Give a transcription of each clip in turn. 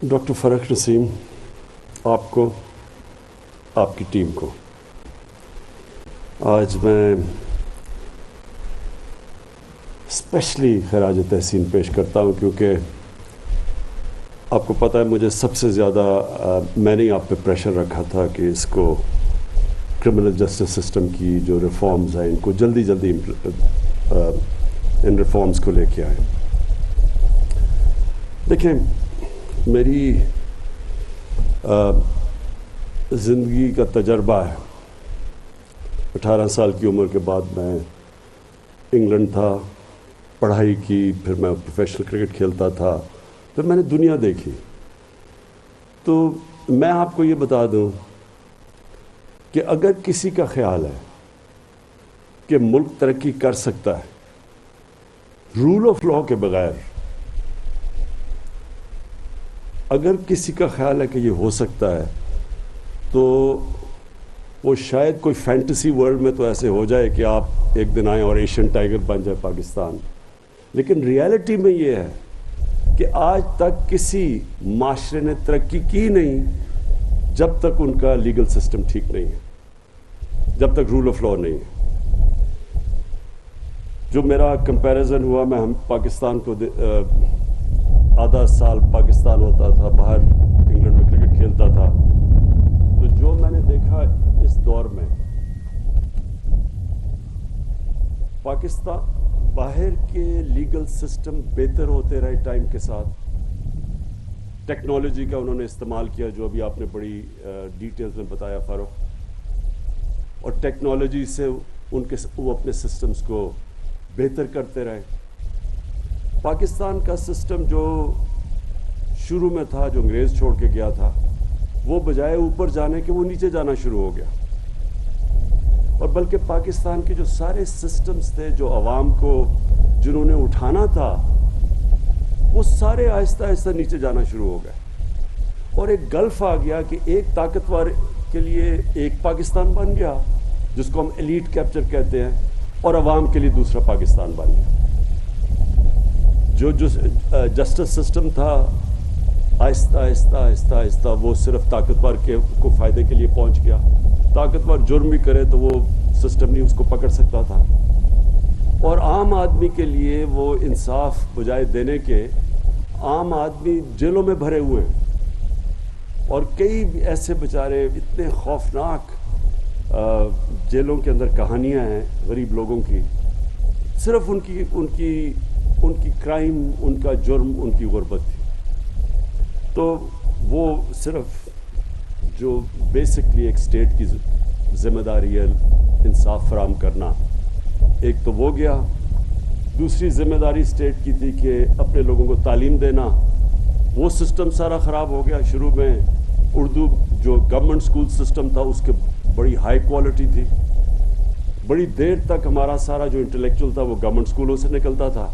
Doctor فرق نسیم، آپ کو، آپ کی ٹیم کو آج میں اسپیشلی خراج تحسین پیش کرتا ہوں، کیونکہ آپ کو پتہ ہے مجھے سب سے زیادہ میں نے آپ پہ پریشر رکھا تھا کہ اس کو کرمنل جسٹس سسٹم کی جو ریفارمز ہیں ان کو جلدی ان ریفارمز کو لے کے آئیں۔ دیکھیں، میری زندگی کا تجربہ ہے۔ 18 سال کی عمر کے بعد میں انگلینڈ تھا، پڑھائی کی، پھر میں پروفیشنل کرکٹ کھیلتا تھا، پھر میں نے دنیا دیکھی۔ تو میں آپ کو یہ بتا دوں کہ اگر کسی کا خیال ہے کہ ملک ترقی کر سکتا ہے رول آف لاء کے بغیر، اگر کسی کا خیال ہے کہ یہ ہو سکتا ہے تو وہ شاید کوئی فینٹیسی ورلڈ میں تو ایسے ہو جائے کہ آپ ایک دن آئیں اور ایشین ٹائگر بن جائے پاکستان، لیکن ریالٹی میں یہ ہے کہ آج تک کسی معاشرے نے ترقی کی نہیں جب تک ان کا لیگل سسٹم ٹھیک نہیں ہے، جب تک رول آف لاء نہیں ہے۔ جو میرا کمپیریزن ہوا، میں پاکستان کو آدھا سال پاکستان ہوتا تھا، باہر انگلینڈ میں کرکٹ کھیلتا تھا، تو جو میں نے دیکھا اس دور میں پاکستان باہر کے لیگل سسٹم بہتر ہوتے رہے ٹائم کے ساتھ۔ ٹیکنالوجی کا انہوں نے استعمال کیا، جو ابھی آپ نے بڑی ڈیٹیلز میں بتایا فاروق، اور ٹیکنالوجی سے وہ اپنے سسٹمز کو بہتر کرتے رہے۔ پاکستان کا سسٹم جو شروع میں تھا، جو انگریز چھوڑ کے گیا تھا، وہ بجائے اوپر جانے کے وہ نیچے جانا شروع ہو گیا، اور بلکہ پاکستان کے جو سارے سسٹمز تھے جو عوام کو جنہوں نے اٹھانا تھا، وہ سارے آہستہ آہستہ نیچے جانا شروع ہو گئے، اور ایک گلف آ گیا کہ ایک طاقتور کے لیے ایک پاکستان بن گیا جس کو ہم ایلیٹ کیپچر کہتے ہیں، اور عوام کے لیے دوسرا پاکستان بن گیا۔ جو جسٹس سسٹم تھا آہستہ آہستہ آہستہ آہستہ وہ صرف طاقتور کو فائدے کے لیے پہنچ گیا۔ طاقتور جرم بھی کرے تو وہ سسٹم نہیں اس کو پکڑ سکتا تھا، اور عام آدمی کے لیے وہ انصاف بجائے دینے کے، عام آدمی جیلوں میں بھرے ہوئے ہیں، اور کئی ایسے بیچارے اتنے خوفناک جیلوں کے اندر کہانیاں ہیں غریب لوگوں کی، صرف ان کی کرائم، ان کا جرم، ان کی غربت تھی۔ تو وہ صرف جو بیسکلی ایک اسٹیٹ کی ذمہ داری ہے انصاف فراہم کرنا، ایک تو وہ گیا۔ دوسری ذمہ داری اسٹیٹ کی تھی کہ اپنے لوگوں کو تعلیم دینا، وہ سسٹم سارا خراب ہو گیا۔ شروع میں اردو جو گورنمنٹ سکول سسٹم تھا اس کے بڑی ہائی کوالٹی تھی، بڑی دیر تک ہمارا سارا جو انٹلیکچوئل تھا وہ گورنمنٹ سکولوں سے نکلتا تھا۔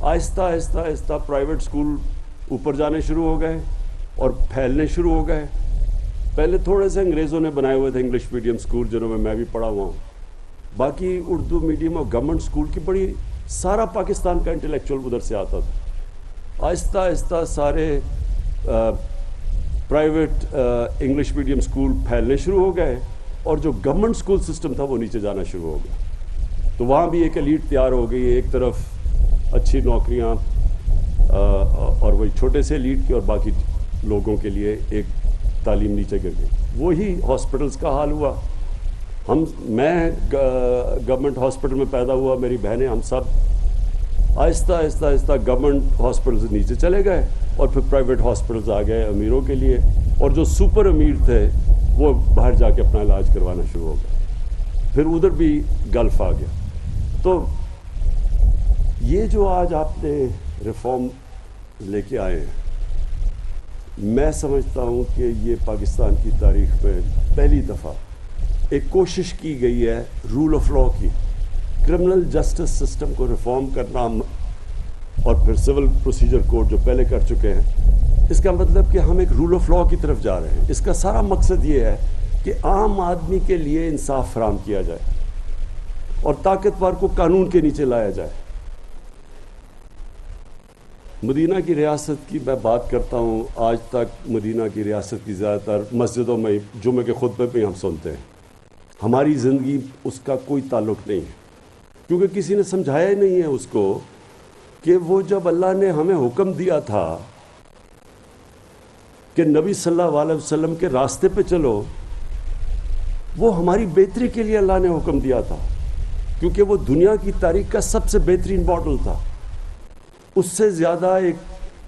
آہستہ آہستہ آہستہ پرائیویٹ سکول اوپر جانے شروع ہو گئے اور پھیلنے شروع ہو گئے۔ پہلے تھوڑے سے انگریزوں نے بنائے ہوئے تھے انگلش میڈیم سکول، جنہوں میں بھی پڑھا ہوا ہوں، باقی اردو میڈیم اور گورنمنٹ سکول کی بڑی سارا پاکستان کا انٹلیکچوئل ادھر سے آتا تھا۔ آہستہ آہستہ سارے پرائیویٹ انگلش میڈیم سکول پھیلنے شروع ہو گئے، اور جو گورنمنٹ سکول سسٹم تھا وہ نیچے جانا شروع ہو گیا۔ تو وہاں بھی ایک ایلیٹ تیار ہو گئی، ایک طرف اچھی نوکریاں اور وہی چھوٹے سے ایلیٹ کی، اور باقی لوگوں کے لیے ایک تعلیم نیچے گر گئی۔ وہی ہاسپٹلس کا حال ہوا۔ میں گورنمنٹ ہاسپٹل میں پیدا ہوا، میری بہنیں، ہم سب آہستہ آہستہ آہستہ گورنمنٹ ہاسپٹلز نیچے چلے گئے، اور پھر پرائیویٹ ہاسپٹلز آ گئے امیروں کے لیے، اور جو سپر امیر تھے وہ باہر جا کے اپنا علاج کروانا شروع ہو گئے۔ پھر ادھر بھی گلف آ گیا۔ تو یہ جو آج آپ نے ریفارم لے کے آئے ہیں، میں سمجھتا ہوں کہ یہ پاکستان کی تاریخ میں پہلی دفعہ ایک کوشش کی گئی ہے رول آف لاء کی، کرمنل جسٹس سسٹم کو ریفارم کرنا، اور پھر سول پروسیجر کوڈ جو پہلے کر چکے ہیں۔ اس کا مطلب کہ ہم ایک رول آف لاء کی طرف جا رہے ہیں۔ اس کا سارا مقصد یہ ہے کہ عام آدمی کے لیے انصاف فراہم کیا جائے، اور طاقتور کو قانون کے نیچے لایا جائے۔ مدینہ کی ریاست کی میں بات کرتا ہوں، آج تک مدینہ کی ریاست کی زیادہ تر مسجدوں میں جمعے کے خطبے پہ ہم سنتے ہیں. ہماری زندگی اس کا کوئی تعلق نہیں ہے، کیونکہ کسی نے سمجھایا ہی نہیں ہے اس کو کہ وہ جب اللہ نے ہمیں حکم دیا تھا کہ نبی صلی اللہ علیہ وسلم کے راستے پہ چلو، وہ ہماری بہتری کے لیے اللہ نے حکم دیا تھا، کیونکہ وہ دنیا کی تاریخ کا سب سے بہترین ماڈل تھا. اس سے زیادہ ایک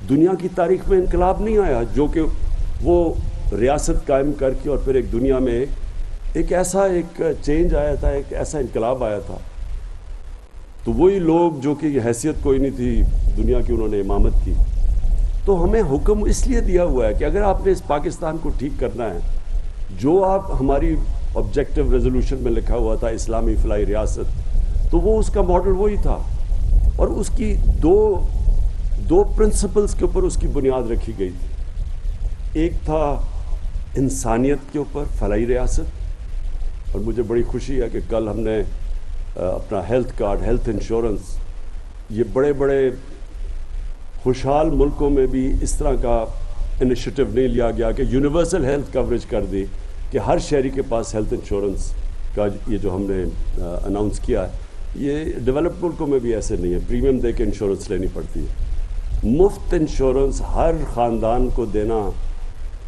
دنیا کی تاریخ میں انقلاب نہیں آیا جو کہ وہ ریاست قائم کر کے اور پھر ایک دنیا میں ایک چینج آیا تھا، ایک ایسا انقلاب آیا تھا. تو وہی لوگ جو کہ یہ حیثیت کوئی نہیں تھی دنیا کی، انہوں نے امامت کی. تو ہمیں حکم اس لیے دیا ہوا ہے کہ اگر آپ نے اس پاکستان کو ٹھیک کرنا ہے، جو آپ ہماری آبجیکٹو ریزولوشن میں لکھا ہوا تھا اسلامی فلاحی ریاست، تو وہ اس کا ماڈل وہی تھا، اور اس کی دو پرنسپلز کے اوپر اس کی بنیاد رکھی گئی تھی. ایک تھا انسانیت کے اوپر فلاحی ریاست، اور مجھے بڑی خوشی ہے کہ کل ہم نے اپنا ہیلتھ کارڈ، ہیلتھ انشورنس، یہ بڑے بڑے خوشحال ملکوں میں بھی اس طرح کا انیشیٹو نہیں لیا گیا کہ یونیورسل ہیلتھ کوریج کر دی کہ ہر شہری کے پاس ہیلتھ انشورنس کا یہ جو ہم نے اناؤنس کیا ہے. یہ ڈیولپڈ ملکوں میں بھی ایسے نہیں ہے، پریمیم دے کے انشورنس لینی پڑتی ہے. مفت انشورنس ہر خاندان کو دینا،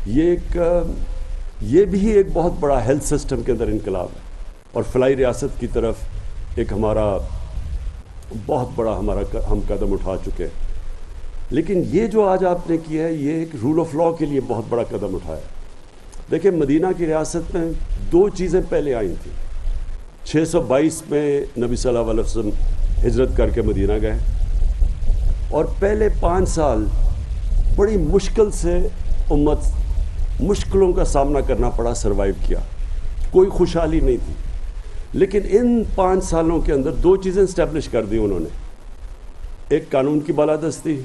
یہ بھی ایک بہت بڑا ہیلتھ سسٹم کے اندر انقلاب ہے، اور فلاحی ریاست کی طرف ایک ہمارا بہت بڑا ہم قدم اٹھا چکے. لیکن یہ جو آج آپ نے کیا ہے، یہ ایک رول آف لاء کے لیے بہت بڑا قدم اٹھایا. دیکھیں، مدینہ کی ریاست میں دو چیزیں پہلے آئی تھیں. 622 میں نبی صلی اللہ علیہ وسلم ہجرت کر کے مدینہ گئے، اور پہلے 5 سال بڑی مشکل سے امت مشکلوں کا سامنا کرنا پڑا، سروائیو کیا، کوئی خوشحالی نہیں تھی. لیکن ان 5 سالوں کے اندر دو چیزیں اسٹیبلش کر دی انہوں نے. ایک قانون کی بالادستی،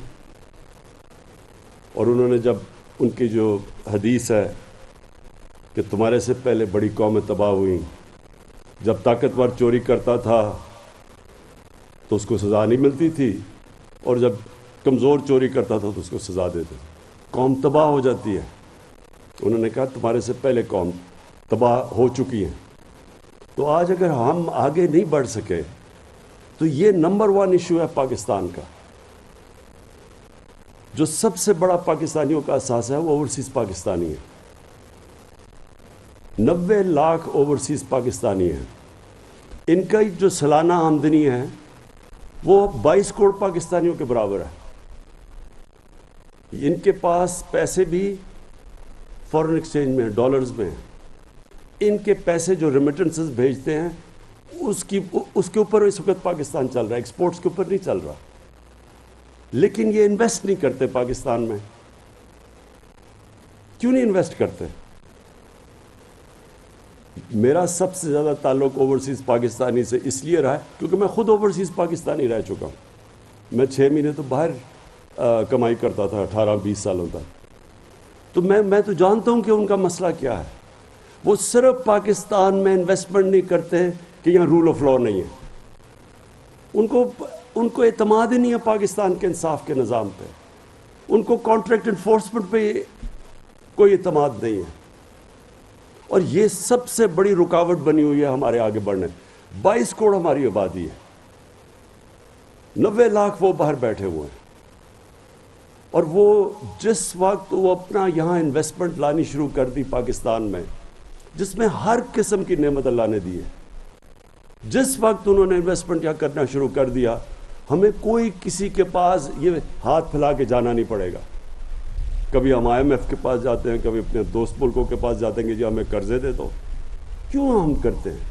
اور انہوں نے جب ان کی جو حدیث ہے کہ تمہارے سے پہلے بڑی قومیں تباہ ہوئیں، جب طاقتور چوری کرتا تھا تو اس کو سزا نہیں ملتی تھی، اور جب کمزور چوری کرتا تھا تو اس کو سزا دیتے تھے، قوم تباہ ہو جاتی ہے. انہوں نے کہا تمہارے سے پہلے قوم تباہ ہو چکی ہیں. تو آج اگر ہم آگے نہیں بڑھ سکے تو یہ نمبر 1 ایشو ہے پاکستان کا. جو سب سے بڑا پاکستانیوں کا احساس ہے وہ اوورسیز پاکستانی ہے. 90 لاکھ اوورسیز پاکستانی ہیں. ان کا جو سالانہ آمدنی ہے وہ 22 کروڑ پاکستانیوں کے برابر ہے. ان کے پاس پیسے بھی فورن ایکسچینج میں، ڈالرز میں. ان کے پیسے جو ریمیٹنسز بھیجتے ہیں اس کے اوپر اس وقت پاکستان چل رہا ہے، ایکسپورٹس کے اوپر نہیں چل رہا. لیکن یہ انویسٹ نہیں کرتے پاکستان میں. کیوں نہیں انویسٹ کرتے؟ میرا سب سے زیادہ تعلق اوورسیز پاکستانی سے اس لیے رہا ہے کیونکہ میں خود اوورسیز پاکستانی رہ چکا ہوں. میں 6 مہینے تو باہر کمائی کرتا تھا 18-20 سالوں تک. تو میں تو جانتا ہوں کہ ان کا مسئلہ کیا ہے. وہ صرف پاکستان میں انویسٹمنٹ نہیں کرتے کہ یہاں رول آف لاء نہیں ہے. ان کو اعتماد ہی نہیں ہے پاکستان کے انصاف کے نظام پہ. ان کو کانٹریکٹ انفورسمنٹ پہ کوئی اعتماد نہیں ہے. اور یہ سب سے بڑی رکاوٹ بنی ہوئی ہے ہمارے آگے بڑھنے. 22 کروڑ ہماری آبادی ہے، 90 لاکھ وہ باہر بیٹھے ہوئے ہیں. اور وہ جس وقت وہ اپنا یہاں انویسٹمنٹ لانی شروع کر دی پاکستان میں، جس میں ہر قسم کی نعمت اللہ نے دی ہے، جس وقت انہوں نے انویسٹمنٹ یہاں کرنا شروع کر دیا، ہمیں کوئی کسی کے پاس یہ ہاتھ پھیلا کے جانا نہیں پڑے گا. کبھی ہم IMF کے پاس جاتے ہیں، کبھی اپنے دوست ملکوں کے پاس جاتے ہیں کہ جی ہمیں قرضے دے دو. کیوں ہم کرتے ہیں؟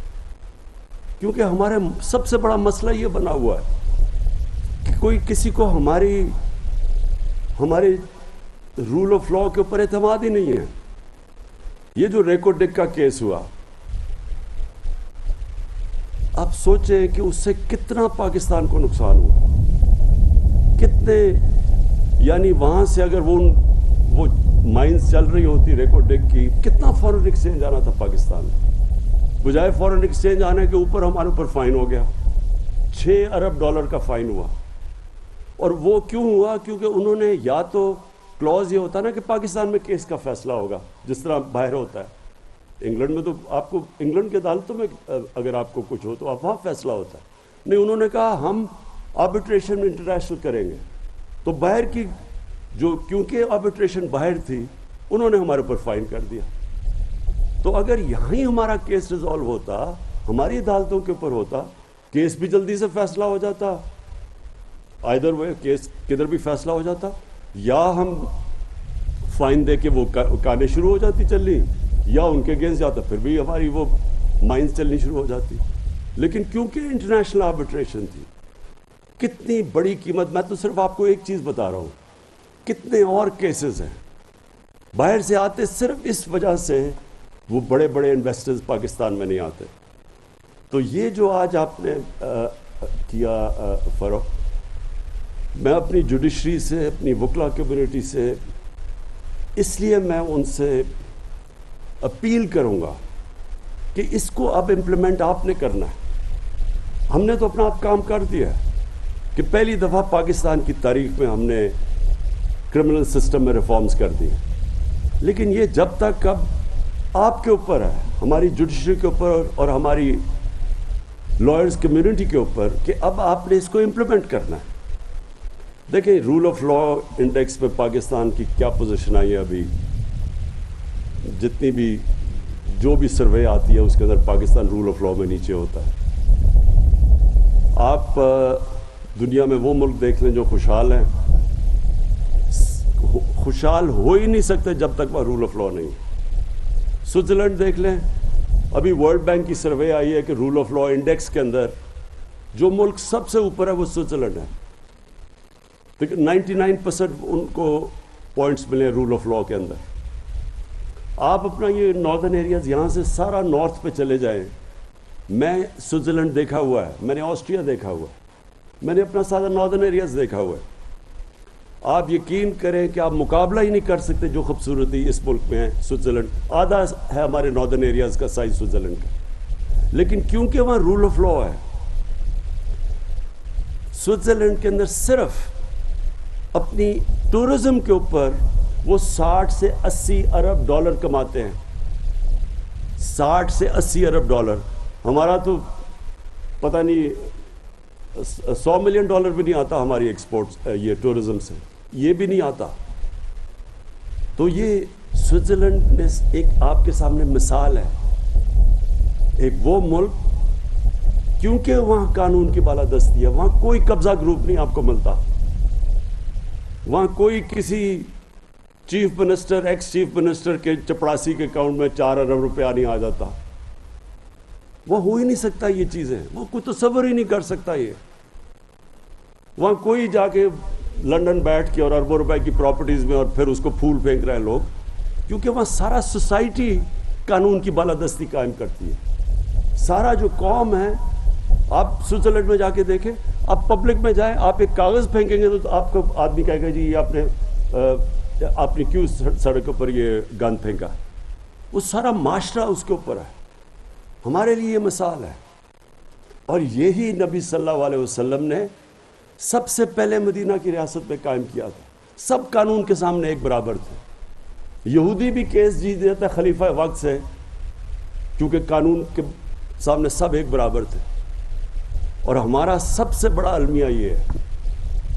کیونکہ ہمارے سب سے بڑا مسئلہ یہ بنا ہوا ہے کہ کوئی کسی کو ہمارے رول آف لاء کے اوپر اعتماد ہی نہیں ہے. یہ جو ریکو ڈک کا کیس ہوا، آپ سوچیں کہ اس سے کتنا پاکستان کو نقصان ہوا. کتنے، یعنی وہاں سے اگر وہ مائنز چل رہی ہوتی ریکو ڈک کی، کتنا فورن ایکسچینج آنا تھا پاکستان میں. بجائے فورن ایکسچینج آنے کے اوپر ہمارے اوپر فائن ہو گیا، $6 ارب کا فائن ہوا. اور وہ کیوں ہوا؟ کیونکہ انہوں نے یا تو کلوز یہ ہوتا نا کہ پاکستان میں کیس کا فیصلہ ہوگا جس طرح باہر ہوتا ہے، انگلینڈ میں تو آپ کو انگلینڈ کی عدالتوں میں اگر آپ کو کچھ ہو تو آپ وہاں فیصلہ ہوتا ہے، نہیں انہوں نے کہا ہم آربیٹریشن انٹرنیشنل کریں گے، تو باہر کی جو کیونکہ آربیٹریشن باہر تھی انہوں نے ہمارے اوپر فائن کر دیا. تو اگر یہاں ہی ہمارا کیس ریزالو ہوتا، ہماری عدالتوں کے اوپر ہوتا، کیس بھی جلدی سے فیصلہ ہو جاتا، آئدر وے کیس کدھر بھی فیصلہ ہو جاتا، یا ہم فائن دے کے وہ کانیں شروع ہو جاتی چلنی، یا ان کے اگینسٹ جاتا پھر بھی ہماری وہ مائنز چلنی شروع ہو جاتی. لیکن کیونکہ انٹرنیشنل آربیٹریشن تھی، کتنی بڑی قیمت، میں تو صرف آپ کو ایک چیز بتا رہا ہوں، کتنے اور کیسز ہیں باہر سے آتے صرف اس وجہ سے وہ بڑے بڑے انویسٹرز پاکستان میں نہیں آتے. تو یہ جو آج آپ نے کیا فروغ، میں اپنی جوڈیشری سے، اپنی وکلا کمیونٹی سے، اس لیے میں ان سے اپیل کروں گا کہ اس کو اب امپلیمنٹ آپ نے کرنا ہے. ہم نے تو اپنا آپ کام کر دیا ہے کہ پہلی دفعہ پاکستان کی تاریخ میں ہم نے کرمنل سسٹم میں ریفارمز کر دی، لیکن یہ جب تک اب آپ کے اوپر ہے، ہماری جوڈیشری کے اوپر اور ہماری لائرز کمیونٹی کے اوپر، کہ اب آپ نے اس کو امپلیمنٹ کرنا ہے. دیکھیں رول آف لا انڈیکس میں پاکستان کی کیا پوزیشن آئی ہے ابھی، جتنی بھی جو بھی سروے آتی ہے اس کے اندر پاکستان رول آف لا میں نیچے ہوتا ہے. آپ دنیا میں وہ ملک دیکھ لیں جو خوشحال ہیں، خوشحال ہو ہی نہیں سکتے جب تک وہ رول آف لا نہیں. سوئٹزرلینڈ دیکھ لیں، ابھی ورلڈ بینک کی سروے آئی ہے کہ رول آف لا انڈیکس کے اندر جو ملک سب سے اوپر ہے وہ سوئٹزرلینڈ ہے. 99% ان کو پوائنٹس ملے رول آف لا کے اندر. آپ اپنا یہ ناردرن ایریاز یہاں سے سارا نارتھ پہ چلے جائیں، میں سوئٹزرلینڈ دیکھا ہوا ہے، میں نے آسٹریا دیکھا ہوا ہے، میں نے اپنا سارا ناردرن ایریاز دیکھا ہوا ہے. آپ یقین کریں کہ آپ مقابلہ ہی نہیں کر سکتے جو خوبصورتی اس ملک میں ہے. سوئٹزرلینڈ آدھا ہے ہمارے ناردرن ایریاز کا سائز سوئٹزرلینڈ کا، لیکن کیونکہ وہاں رول آف لا ہے. سوئٹزرلینڈ کے اندر صرف اپنی ٹورزم کے اوپر وہ 60 سے 80 ارب ڈالر کماتے ہیں. 60 سے 80 ارب ڈالر. ہمارا تو پتہ نہیں 100 ملین ڈالر بھی نہیں آتا ہماری ایکسپورٹس یہ ٹورزم سے، یہ بھی نہیں آتا. تو یہ سوئٹزرلینڈ میں ایک آپ کے سامنے مثال ہے، ایک وہ ملک کیونکہ وہاں قانون کی بالادستی ہے، وہاں کوئی قبضہ گروپ نہیں آپ کو ملتا، وہاں کوئی کسی chief minister x chief minister کے چپڑاسی کے اکاؤنٹ میں 4 ارب روپیہ نہیں آ جاتا. وہ ہو ہی نہیں سکتا یہ چیزیں، وہ کوئی تصور ہی نہیں کر سکتا. یہ وہاں کوئی جا کے لنڈن بیٹھ کے اور اربوں روپے کی پراپرٹیز میں اور پھر اس کو پھول پھینک رہے ہیں لوگ، کیونکہ وہاں سارا سوسائٹی قانون کی بالادستی قائم کرتی ہے. سارا جو قوم ہے، آپ سوئٹزرلینڈ میں جا کے دیکھیں، آپ پبلک میں جائیں، آپ ایک کاغذ پھینکیں گے تو آپ کو آدمی کہے گا جی یہ آپ نے کیوں سڑک پر یہ گند پھینکا. وہ سارا معاشرہ اس کے اوپر ہے. ہمارے لیے یہ مثال ہے. اور یہی نبی صلی اللہ علیہ وسلم نے سب سے پہلے مدینہ کی ریاست میں قائم کیا تھا. سب قانون کے سامنے ایک برابر تھے. یہودی بھی کیس جیت دیتا ہے خلیفہ وقت سے، کیونکہ قانون کے سامنے سب ایک برابر تھے. اور ہمارا سب سے بڑا المیہ یہ ہے،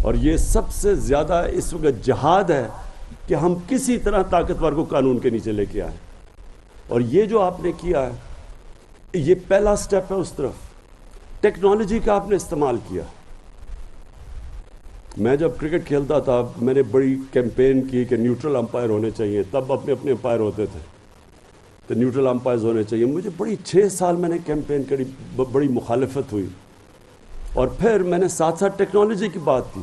اور یہ سب سے زیادہ اس وقت جہاد ہے کہ ہم کسی طرح طاقتور کو قانون کے نیچے لے کے آئیں. اور یہ جو آپ نے کیا ہے، یہ پہلا سٹیپ ہے اس طرف. ٹیکنالوجی کا آپ نے استعمال کیا. میں جب کرکٹ کھیلتا تھا میں نے بڑی کیمپین کی کہ نیوٹرل امپائر ہونے چاہیے، تب اپنے اپنے امپائر ہوتے تھے تو نیوٹرل امپائرز ہونے چاہیے. مجھے بڑی 6 سال میں نے کیمپین کری، بڑی مخالفت ہوئی، اور پھر میں نے ساتھ ساتھ ٹیکنالوجی کی بات کی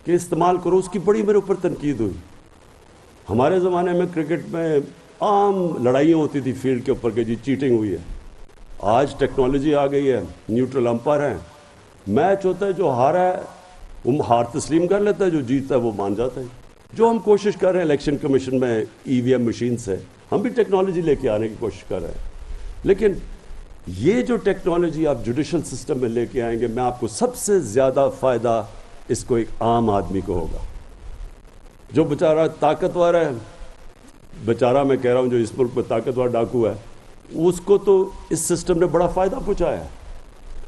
کہ استعمال کرو، اس کی بڑی میرے اوپر تنقید ہوئی. ہمارے زمانے میں کرکٹ میں عام لڑائیاں ہوتی تھی فیلڈ کے اوپر کہ جی چیٹنگ ہوئی ہے. آج ٹیکنالوجی آ گئی ہے، نیوٹرل امپائر ہیں، میچ ہوتا ہے، جو ہارا ہے وہ ہار تسلیم کر لیتا ہے، جو جیتتا ہے وہ مان جاتا ہے. جو ہم کوشش کر رہے ہیں الیکشن کمیشن میں EVM مشین سے، ہم بھی ٹیکنالوجی لے کے آنے کی کوشش کر رہے ہیں. لیکن یہ جو ٹیکنالوجی آپ جوڈیشل سسٹم میں لے کے آئیں گے، میں آپ کو سب سے زیادہ فائدہ اس کو ایک عام آدمی کو ہوگا. جو بیچارہ طاقتور ہے، بیچارہ میں کہہ رہا ہوں جو اس ملک میں طاقتور ڈاکو ہے، اس کو تو اس سسٹم نے بڑا فائدہ پہنچایا ہے،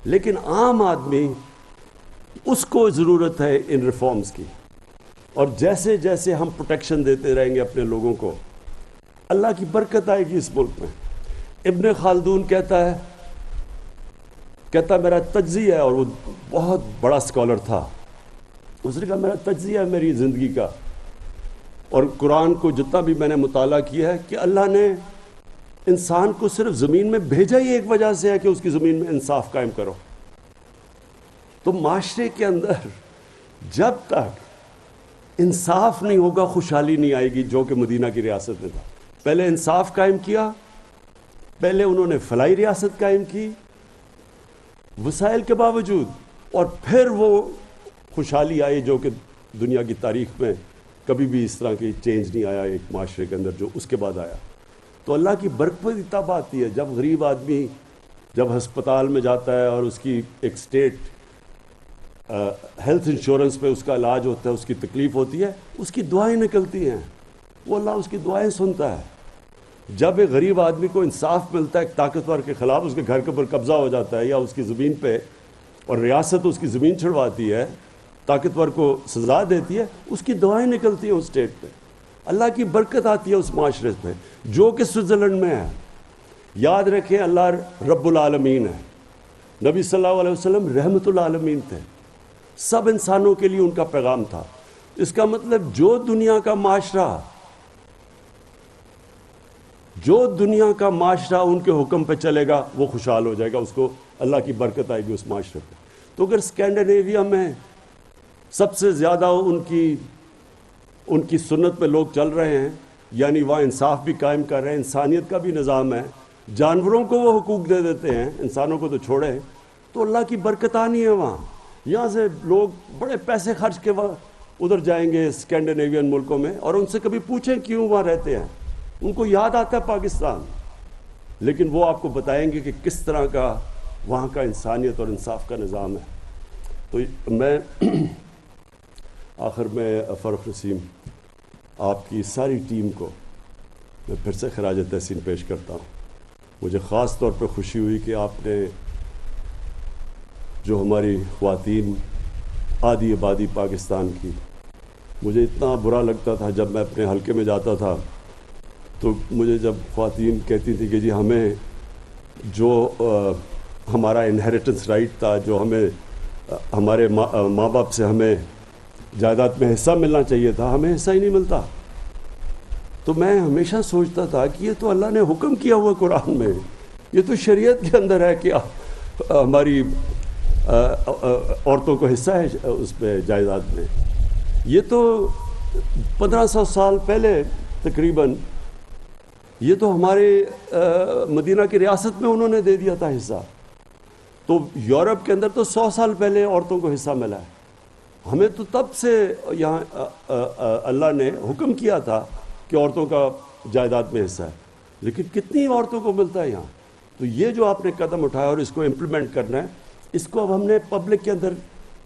لیکن عام آدمی اس کو ضرورت ہے ان ریفارمز کی. اور جیسے جیسے ہم پروٹیکشن دیتے رہیں گے اپنے لوگوں کو، اللہ کی برکت آئے گی اس ملک میں. ابن خلدون کہتا ہے میرا تجزیہ ہے، اور وہ بہت بڑا اسکالر تھا. اس نے کہا میرا تجزیہ ہے میری زندگی کا اور قرآن کو جتنا بھی میں نے مطالعہ کیا ہے کہ اللہ نے انسان کو صرف زمین میں بھیجا ہی ایک وجہ سے ہے کہ اس کی زمین میں انصاف قائم کرو. تو معاشرے کے اندر جب تک انصاف نہیں ہوگا خوشحالی نہیں آئے گی، جو کہ مدینہ کی ریاست میں تھا. پہلے انصاف قائم کیا، پہلے انہوں نے فلاحی ریاست قائم کی وسائل کے باوجود، اور پھر وہ خوشحالی آئی جو کہ دنیا کی تاریخ میں کبھی بھی اس طرح کی چینج نہیں آیا ایک معاشرے کے اندر جو اس کے بعد آیا. تو اللہ کی برکت تب آتی ہے جب غریب آدمی جب ہسپتال میں جاتا ہے اور اس کی ایک اسٹیٹ ہیلتھ انشورنس پہ اس کا علاج ہوتا ہے، اس کی تکلیف ہوتی ہے، اس کی دعائیں نکلتی ہیں، وہ اللہ اس کی دعائیں سنتا ہے. جب ایک غریب آدمی کو انصاف ملتا ہے ایک طاقتور کے خلاف، اس کے گھر کے اوپر قبضہ ہو جاتا ہے یا اس کی زمین پہ، اور ریاست اس کی زمین چھڑواتی ہے، طاقتور کو سزا دیتی ہے، اس کی دعائیں نکلتی ہیں اس اسٹیٹ پہ، اللہ کی برکت آتی ہے اس معاشرے پہ، جو کہ سوئٹزرلینڈ میں ہے. یاد رکھیں اللہ رب العالمین ہے، نبی صلی اللہ علیہ وسلم رحمت العالمین تھے، سب انسانوں کے لیے ان کا پیغام تھا. اس کا مطلب جو دنیا کا معاشرہ ان کے حکم پہ چلے گا وہ خوشحال ہو جائے گا، اس کو اللہ کی برکت آئے گی اس معاشرے پہ. تو اگر اسکینڈینیویا میں سب سے زیادہ ان کی سنت پہ لوگ چل رہے ہیں، یعنی وہاں انصاف بھی قائم کر رہے ہیں، انسانیت کا بھی نظام ہے، جانوروں کو وہ حقوق دے دیتے ہیں، انسانوں کو تو چھوڑیں، تو اللہ کی برکت آنی ہے وہاں. یہاں سے لوگ بڑے پیسے خرچ کے ادھر جائیں گے اسکینڈینیوین ملکوں میں، اور ان سے کبھی پوچھیں کیوں وہاں رہتے ہیں، ان کو یاد آتا ہے پاکستان، لیکن وہ آپ کو بتائیں گے کہ کس طرح کا وہاں کا انسانیت اور انصاف کا نظام ہے. تو میں آخر میں فاروق نسیم آپ کی ساری ٹیم کو میں پھر سے خراج تحسین پیش کرتا ہوں. مجھے خاص طور پہ خوشی ہوئی کہ آپ نے جو ہماری خواتین آدھی آبادی پاکستان کی، مجھے اتنا برا لگتا تھا جب میں اپنے حلقے میں جاتا تھا تو مجھے جب خواتین کہتی تھی کہ جی ہمیں جو ہمارا انہیریٹنس رائٹ تھا، جو ہمیں ہمارے ماں باپ سے ہمیں جائیداد میں حصہ ملنا چاہیے تھا، ہمیں حصہ ہی نہیں ملتا. تو میں ہمیشہ سوچتا تھا کہ یہ تو اللہ نے حکم کیا ہوا قرآن میں، یہ تو شریعت کے اندر ہے کہ ہماری عورتوں کو حصہ ہے اس پہ جائیداد میں. یہ تو 1500 سال پہلے تقریباً یہ تو ہمارے مدینہ کی ریاست میں انہوں نے دے دیا تھا حصہ. تو یورپ کے اندر تو 100 سال پہلے عورتوں کو حصہ ملا ہے. ہمیں تو تب سے یہاں اللہ نے حکم کیا تھا کہ عورتوں کا جائیداد میں حصہ ہے، لیکن کتنی عورتوں کو ملتا ہے یہاں. تو یہ جو آپ نے قدم اٹھایا اور اس کو امپلیمنٹ کرنا ہے، اس کو اب ہم نے پبلک کے اندر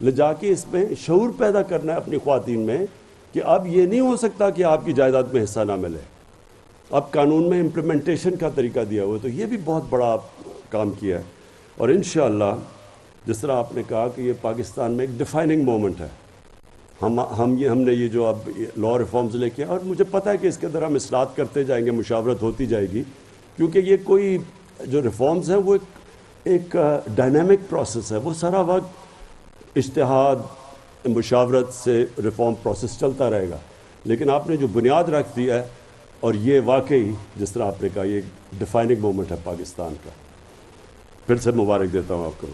لے جا کے اس میں شعور پیدا کرنا ہے اپنی خواتین میں کہ اب یہ نہیں ہو سکتا کہ آپ کی جائیداد میں حصہ نہ ملے. اب قانون میں امپلیمنٹیشن کا طریقہ دیا ہوا ہے، تو یہ بھی بہت بڑا کام کیا ہے. اور انشاءاللہ جس طرح آپ نے کہا کہ یہ پاکستان میں ایک ڈیفائننگ مومنٹ ہے، ہم نے یہ جو اب لا ریفارمز لے کے، اور مجھے پتہ ہے کہ اس کے اندر ہم اصلاحات کرتے جائیں گے، مشاورت ہوتی جائے گی، کیونکہ یہ کوئی جو ریفارمز ہیں وہ ایک ڈائنامک پروسیس ہے، وہ سارا وقت اجتہاد مشاورت سے ریفارم پروسیس چلتا رہے گا. لیکن آپ نے جو بنیاد رکھ دی ہے، اور یہ واقعی جس طرح آپ نے کہا یہ ڈیفائننگ مومنٹ ہے پاکستان کا. پھر سے مبارک دیتا ہوں آپ کو.